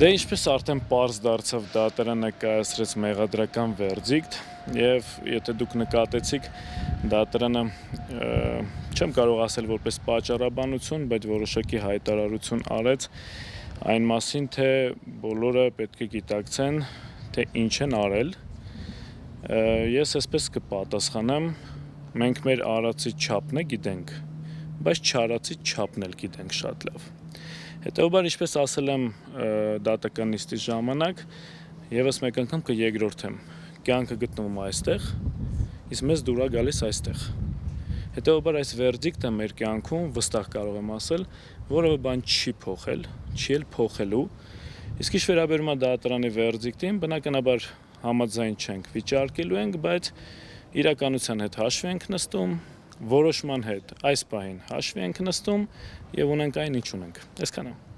Դե ինչպես արդեն պարզ դարձավ, դատարանը կայացրեց մեղադրական վերդիկտ եւ եթե դուք նկատեցիք, դատարանը չեմ կարող ասել որպես պատճառաբանություն, բայց որոշակի հայտարարություն արեց այն մասին, թե բոլորը պետք է գիտակցեն, թե ինչ են արել։ Ես այսպես կպատասխանեմ, մենք մեր արածի չափն է գիտենք, բայց չարածի չափն էլ գիտենք շատ լավ։ Հետևաբար, ինչպես ասել եմ դատական նիստի ժամանակ, եւս մեկ անգամ կերրորդեմ, կյանքը գտնվում է այստեղ, իսկ մեզ դուր է գալիս այստեղ։ Հետևաբար այս վերդիկտը մեր կյանքում վստահ կարող եմ ասել, որևէ բան չի փոխել, չի էլ փոխելու, իսկ ինչ վերաբերում է դատարանի վերդիկտին, բնականաբար համաձայն չենք, վիճարկելու ենք, բայց իրականության հետ հաշվի ենք նստում, որոշման հետ այս պահին հաշվի ենք նստում եւ ունենք այն ինչ ունենք։ Այսքանը։